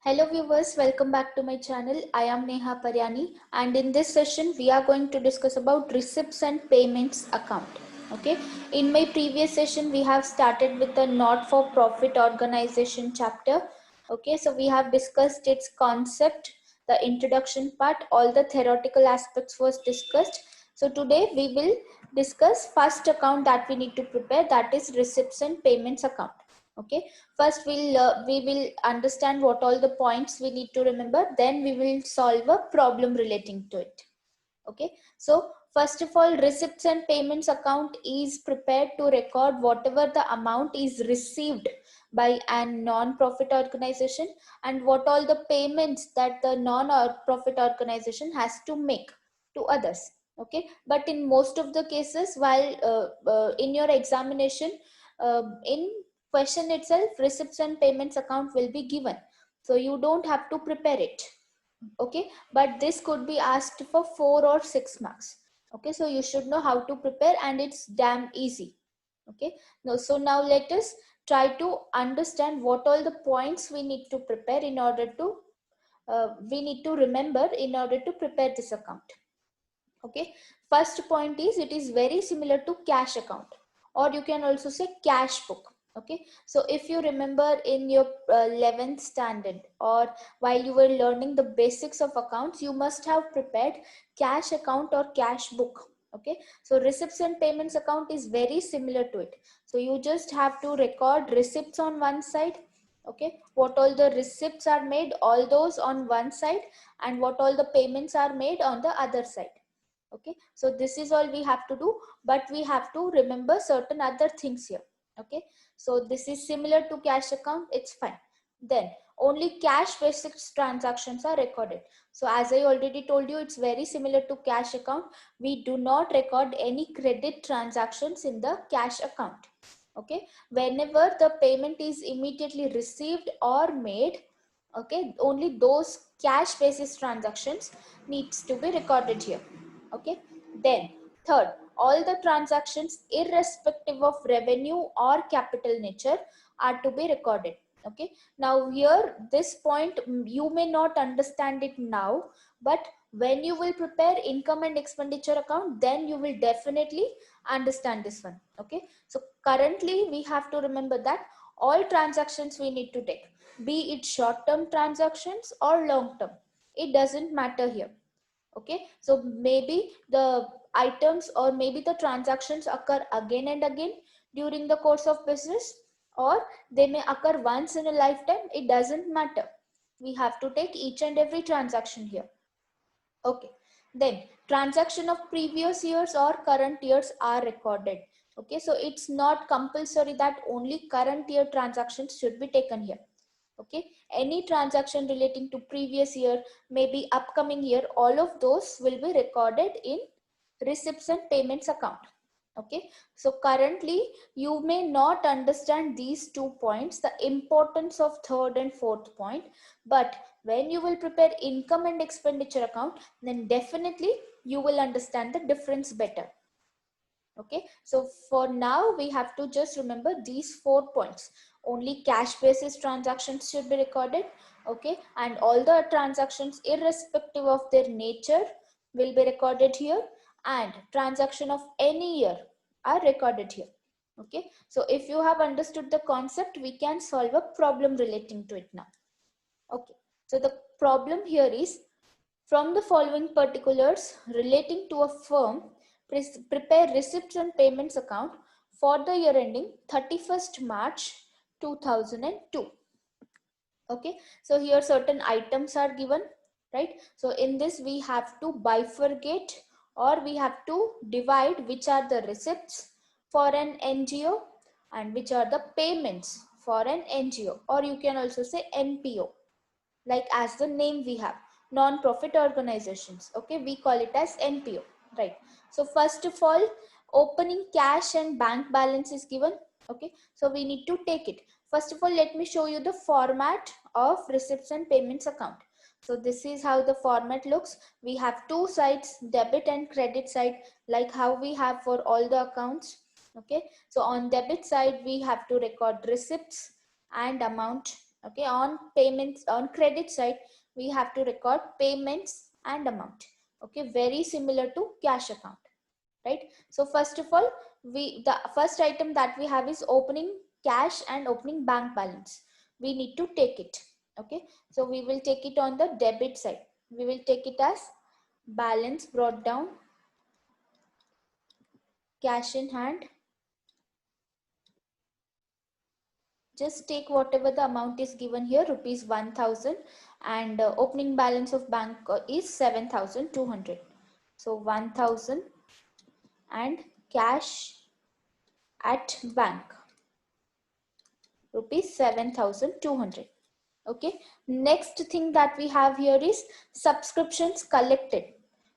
Hello viewers, welcome back to my channel. I am Neha Paryani and in this session we are going to discuss about receipts and payments account. Okay, in my previous session we have started with the not-for-profit organization chapter. Okay, so we have discussed its concept, the introduction part, all the theoretical aspects was discussed. So today we will discuss first account that we need to prepare, that is receipts and payments account. Okay, first we will understand what all the points we need to remember, then we will solve a problem relating to it. Okay, so first of all, receipts and payments account is prepared to record whatever the amount is received by a non-profit organization and what all the payments that the non-profit organization has to make to others. Okay, but in most of the cases, while in your examination, in question itself, receipts and payments account will be given, so you don't have to prepare it. Okay, but this could be asked for 4 or 6 marks. Okay, so you should know how to prepare and it's damn easy. Okay, now let us try to understand what all the points we need to prepare in order to we need to remember in order to prepare this account. Okay, first point is it is very similar to cash account, or you can also say cash book. Okay, so if you remember in your 11th standard or while you were learning the basics of accounts, you must have prepared cash account or cash book. Okay, so receipts and payments account is very similar to it. So you just have to record receipts on one side. Okay, what all the receipts are made, all those on one side, and what all the payments are made on the other side. Okay, so this is all we have to do, but we have to remember certain other things here. Okay, so this is similar to cash account, it's fine. Then only cash basic transactions are recorded. So as I already told you, it's very similar to cash account. We do not record any credit transactions in the cash account. Okay, whenever the payment is immediately received or made, okay, only those cash basis transactions needs to be recorded here. Okay, then third, all the transactions irrespective of revenue or capital nature are to be recorded. Okay, now here this point you may not understand it now, but when you will prepare income and expenditure account, then you will definitely understand this one. Okay, so currently we have to remember that all transactions we need to take, be it short term transactions or long term, it doesn't matter here. Okay, so maybe the items or maybe the transactions occur again and again during the course of business, or they may occur once in a lifetime, it doesn't matter. We have to take each and every transaction here. Okay, then transaction of previous years or current years are recorded. Okay, so it's not compulsory that only current year transactions should be taken here. Okay, any transaction relating to previous year, maybe upcoming year, all of those will be recorded in receipts and payments account. Okay, so currently you may not understand these 2 points, the importance of third and fourth point, but when you will prepare income and expenditure account, then definitely you will understand the difference better. Okay, so for now we have to just remember these 4 points. Only cash basis transactions should be recorded. Okay, and all the transactions irrespective of their nature will be recorded here, and transaction of any year are recorded here. Okay, so if you have understood the concept, we can solve a problem relating to it now. Okay, so the problem here is, from the following particulars relating to a firm, prepare receipts and payments account for the year ending 31st March 2002. Okay, so here certain items are given, right? So in this we have to bifurcate, or we have to divide which are the receipts for an NGO and which are the payments for an NGO, or you can also say NPO, like as the name we have, non-profit organizations. Okay, we call it as NPO, right? So first of all, opening cash and bank balance is given. Okay, so we need to take it. First of all, let me show you the format of receipts and payments account. So this is how the format looks. We have two sides, debit and credit side, like how we have for all the accounts. Okay, so on debit side we have to record receipts and amount, Okay, on payments, on credit side, we have to record payments and amount. Okay, very similar to cash account, right? So first of all, the first item that we have is opening cash and opening bank balance. We need to take it. Okay, so we will take it on the debit side. We will take it as balance brought down, cash in hand. Just take whatever the amount is given here, rupees 1000, and opening balance of bank is 7200. So 1000 and cash at bank, rupees 7200. Okay, next thing that we have here is subscriptions collected.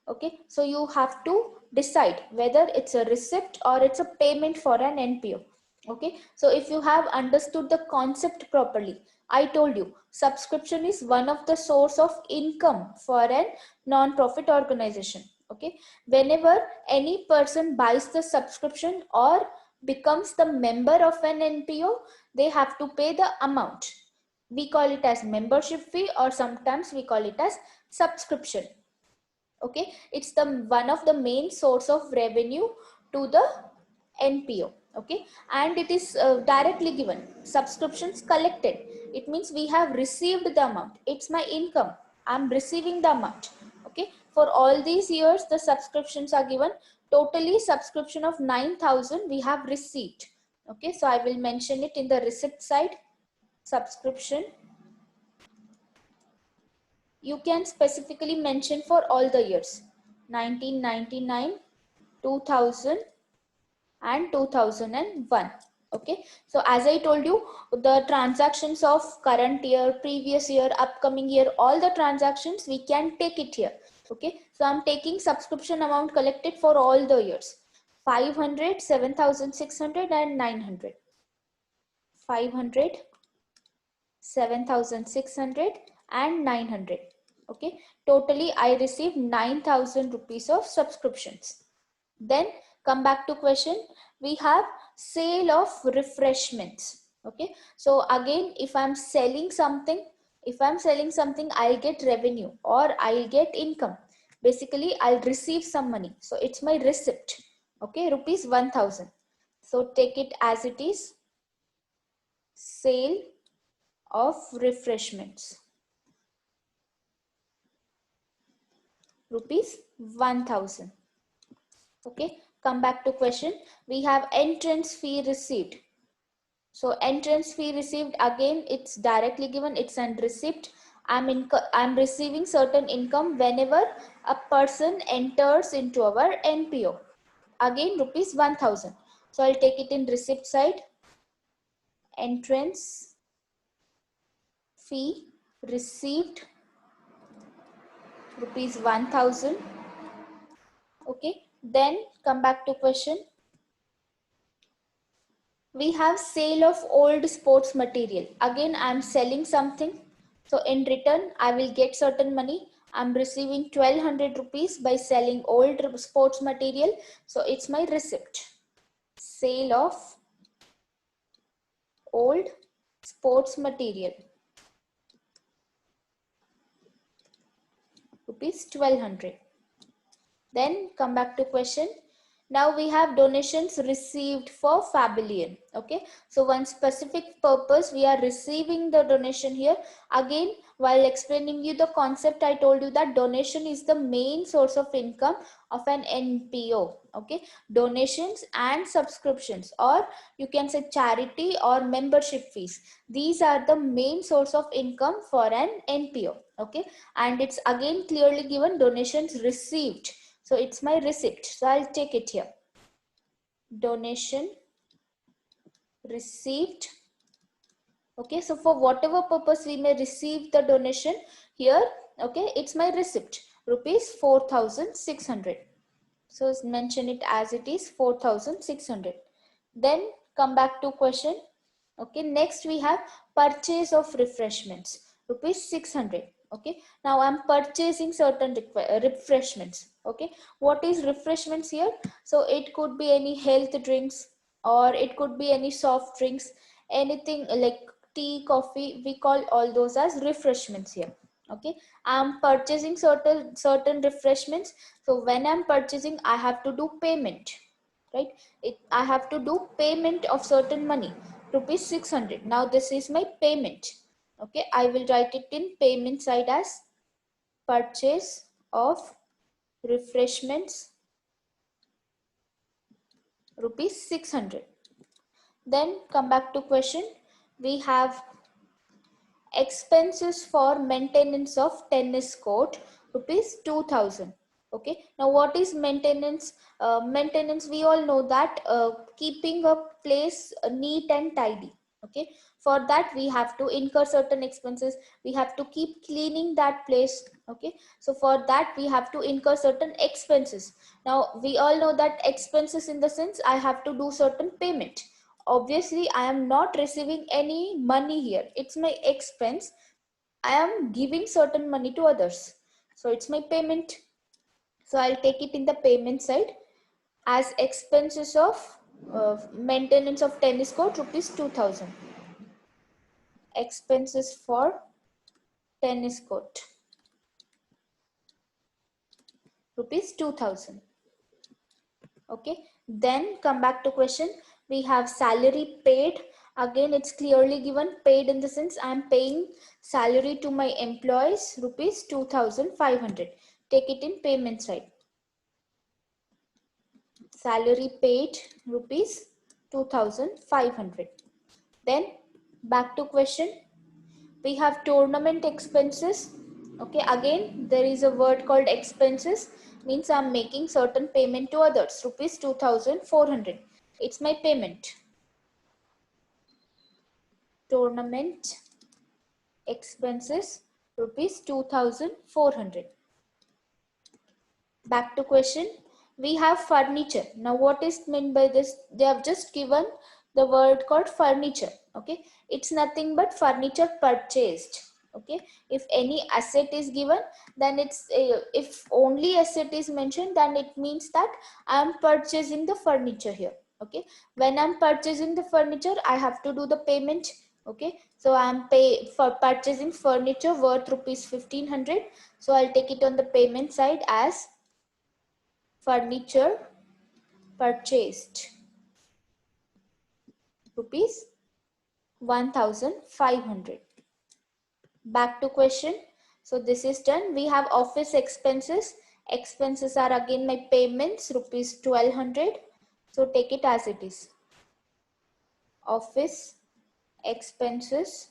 Okay, so you have to decide whether it's a receipt or it's a payment for an NPO. Okay, so if you have understood the concept properly, I told you subscription is one of the source of income for a non-profit organization. Okay, whenever any person buys the subscription or becomes the member of an NPO, they have to pay the amount. We call it as membership fee, or sometimes we call it as subscription. Okay, it's the one of the main source of revenue to the NPO. Okay, and it is directly given. Subscriptions collected, it means we have received the amount. It's my income, I'm receiving the amount. Okay, for all these years the subscriptions are given. Totally subscription of 9000 we have received. Okay, so I will mention it in the receipt side. Subscription, you can specifically mention for all the years, 1999, 2000 and 2001. Okay, so as I told you, the transactions of current year, previous year, upcoming year, all the transactions we can take it here. Okay, so I'm taking subscription amount collected for all the years, 500, 7600 and 900. 500, 7600 and 900. Okay, totally I received 9000 rupees of subscriptions. Then come back to question, we have sale of refreshments. Okay, so again, if I'm selling something, I'll get revenue or I'll get income. Basically I'll receive some money, so it's my receipt. Okay, rupees 1000. So take it as it is, sale of refreshments, rupees 1000. Okay, come back to question, we have entrance fee received. So entrance fee received, again it's directly given, it's an receipt. I'm receiving certain income whenever a person enters into our NPO. Again rupees 1000. So I'll take it in receipt side, entrance fee received, rupees 1000. Okay, then come back to question, we have sale of old sports material. Again I'm selling something, so in return I will get certain money. I'm receiving 1200 rupees by selling old sports material, so it's my receipt. Sale of old sports material, rupees 1200. Then come back to question. Now we have donations received for Fabullion. Okay, so one specific purpose we are receiving the donation here. Again, while explaining you the concept, I told you that donation is the main source of income of an NPO. Okay, donations and subscriptions, or you can say charity or membership fees. These are the main source of income for an NPO. Okay, and it's again clearly given donations received. So it's my receipt. So I'll take it here. Donation received. Okay, so for whatever purpose we may receive the donation here, okay, it's my receipt. Rupees 4600. So mention it as it is, 4600. Then come back to question. Okay, next we have purchase of refreshments, rupees 600. Okay, now I'm purchasing certain refreshments. Okay, what is refreshments here? So it could be any health drinks, or it could be any soft drinks, anything like tea, coffee, we call all those as refreshments here. Okay, I'm purchasing certain refreshments. So when I'm purchasing, I have to do payment, right? I have to do payment of certain money, rupees 600. Now this is my payment. Okay, I will write it in payment side as purchase of refreshments, rupees 600. Then come back to question. We have expenses for maintenance of tennis court, rupees 2000. Okay, now what is maintenance? Maintenance, we all know that keeping a place neat and tidy. Okay, for that we have to incur certain expenses. We have to keep cleaning that place. Okay, so for that we have to incur certain expenses. Now we all know that expenses in the sense I have to do certain payment. Obviously I am not receiving any money here, it's my expense. I am giving certain money to others, so it's my payment. So I'll take it in the payment side as expenses of maintenance of tennis court, rupees 2000. Expenses for tennis court, rupees 2000. Okay, then come back to question. We have salary paid. Again, it's clearly given paid in the sense I'm paying salary to my employees, rupees 2500. Take it in payment side. Salary paid, rupees 2500. Then back to question. We have tournament expenses. Okay, again there is a word called expenses, means I'm making certain payment to others, rupees 2400. It's my payment. Tournament expenses, rupees 2400. Back to question. We have furniture. Now what is meant by this? They have just given the word called furniture. Okay, it's nothing but furniture purchased. Okay, if any asset is given, then it's if only asset is mentioned, then it means that I am purchasing the furniture here. Okay, when I'm purchasing the furniture, I have to do the payment. Okay, so I'm pay for purchasing furniture worth rupees 1500. So I'll take it on the payment side as furniture purchased, rupees 1500. Back to question. So this is done. We have office expenses. Expenses are again my payments, rupees 1200. So take it as it is. Office expenses,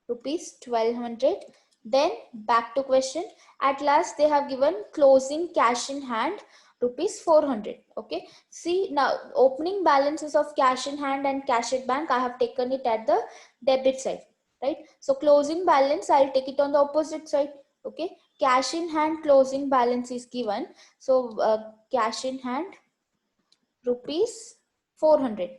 rupees 1200. Then back to question. At last they have given closing cash in hand, rupees 400. Okay, see now opening balances of cash in hand and cash at bank, I have taken it at the debit side, right? So closing balance, I'll take it on the opposite side. Okay, cash in hand closing balance is given. So cash in hand, rupees 400.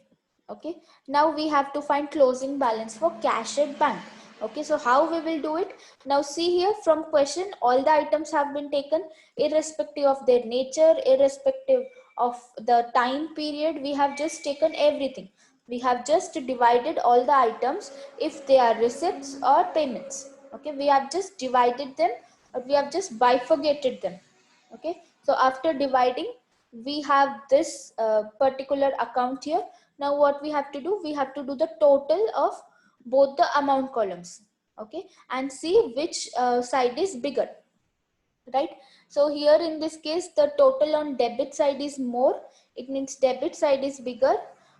Okay, now we have to find closing balance for cash at bank. Okay, so how we will do it? Now see here, from question all the items have been taken irrespective of their nature, irrespective of the time period. We have just taken everything. We have just divided all the items if they are receipts or payments. Okay, we have just divided them, or we have just bifurcated them. Okay, so after dividing, we have this particular account here. Now what we have to do, we have to do the total of both the amount columns. Okay, and see which side is bigger, right? So here in this case, the total on debit side is more. It means debit side is bigger,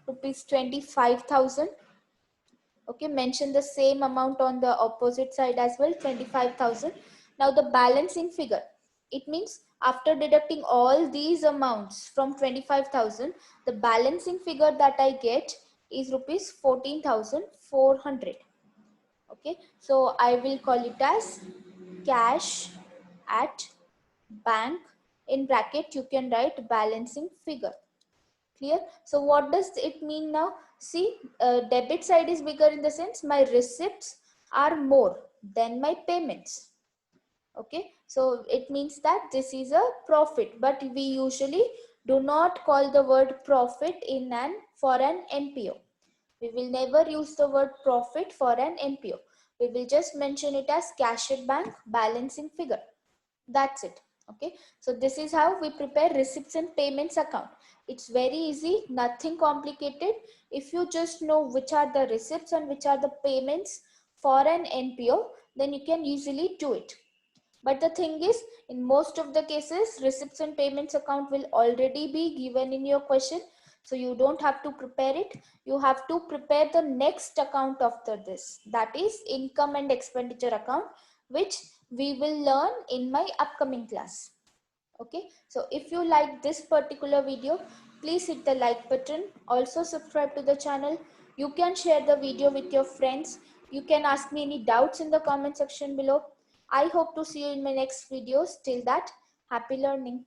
rupees 25,000. Okay, mention the same amount on the opposite side as well, 25,000. Now the balancing figure, it means after deducting all these amounts from 25,000, the balancing figure that I get is rupees 14,400. Okay, so I will call it as cash at bank. In bracket you can write balancing figure. Clear? So what does it mean now? See, debit side is bigger in the sense my receipts are more than my payments. Okay, so it means that this is a profit, but we usually do not call the word profit in for an NPO. We will never use the word profit for an NPO. We will just mention it as cash at bank balancing figure. That's it. Okay, so this is how we prepare receipts and payments account. It's very easy, nothing complicated. If you just know which are the receipts and which are the payments for an NPO, then you can easily do it. But the thing is, in most of the cases, receipts and payments account will already be given in your question. So you don't have to prepare it. You have to prepare the next account after this. That is income and expenditure account, which we will learn in my upcoming class. Okay, so if you like this particular video, please hit the like button. Also subscribe to the channel. You can share the video with your friends. You can ask me any doubts in the comment section below. I hope to see you in my next videos. Till that, happy learning.